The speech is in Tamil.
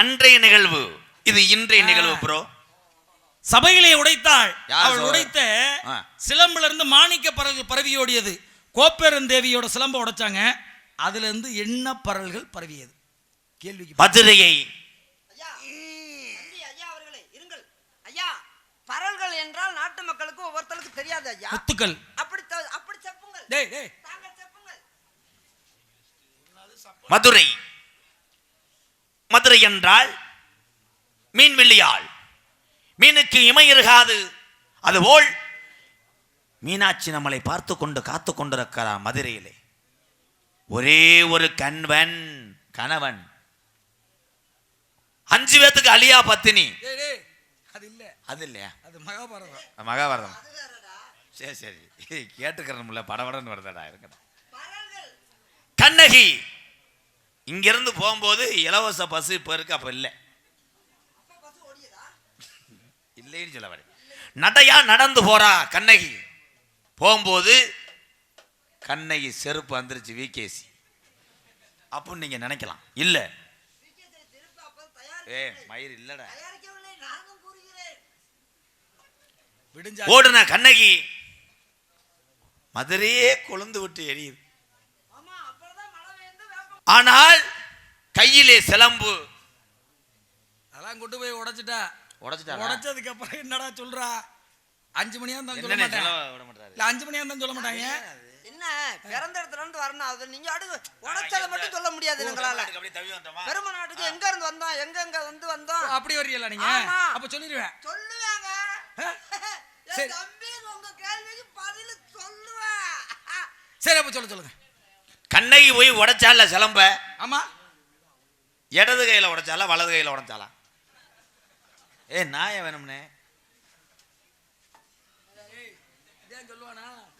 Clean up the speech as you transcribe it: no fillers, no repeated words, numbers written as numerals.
அன்றைய நிகழ்வு, இது இன்றைய நிகழ்வு ப்ரோ. சபையிலே உடைத்தாள். அவள் உடைத்த சிலம்புல இருந்து மாணிக்க பறவை பரவியோடியது. கோப்பெருந்தேவியோட சிலம்பை உடைச்சாங்க. அதுல இருந்து எண்ண பறல்கள் பரவியது. கேள்விக்கு மதுரையை பரல்கள் என்றால் நாட்டு மக்களுக்கு ஒவ்வொருத்தருக்கு தெரியாது ஐயா. முத்துக்கள் அப்படி செப்புங்கள். டேய் டேய், தாங்கள் செப்புங்கள். மதுரை, மதுரை என்றால் மீன் வில்லியாள், மீனுக்கு இமையிருகாது. அதுபோல் மீனாட்சி நம்மளை பார்த்து கொண்டு காத்து கொண்டிருக்கிறார். மதுரையிலே ஒரே ஒரு கணவன் 5 பேத்துக்கு அலியா பத்தினி. அது இல்லையா? அது மகாபாரதம். சரி சரி, கேட்டுக்கிறோம்ல, படபடன்னு வருதடா. இருக்கட்டும். கண்ணகி இங்கிருந்து போகும்போது இலவச பஸ் இப்ப இருக்கு, அப்ப இல்லை இல்லைன்னு சொல்ல வரேன். நடையா நடந்து போறா கண்ணகி. போகும்போது கண்ணகி செருப்பு வந்துருச்சு, விகேசி அப்படின்னு நீங்க நினைக்கலாம். இல்ல மயிர் இல்லடா. ஓடுன கண்ணகி மதுரையே கொழுந்து விட்டு எரியுது. ஆனால் கையிலே சிலம்பு. அதெல்லாம் கொண்டு போய் உடைச்சதுக்கு அப்புறம் என்னடா சொல்றா? 5 மணியா தான் சொல்ல மாட்டாங்க. இல்ல 5 மணியா தான் சொல்ல மாட்டாங்க. என்ன பிறந்த இடத்துல இருந்து வரணும், அது நீங்க அடுத்து உடைச்சத மட்டும் சொல்ல முடியாது எங்களால. பெரும நாட்டுக்கு எங்க இருந்து வந்தோம், எங்க வந்தோம் அப்படி வரீங்களா நீங்க? அப்ப சொல்லிடுவேன். சொல்லுவாங்க. சரி தம்பி, உங்க கேள்விக்கு பதில் சொல்லுவேன். சரி அப்ப சொல்லுங்க. கண்ணகி போய் உடைச்சால சிலம்ப. ஆமா. இடது கையில உடைச்சாலா வலது கையில உடைச்சாலா? நாய வேணும்னே சொல்லுவானா?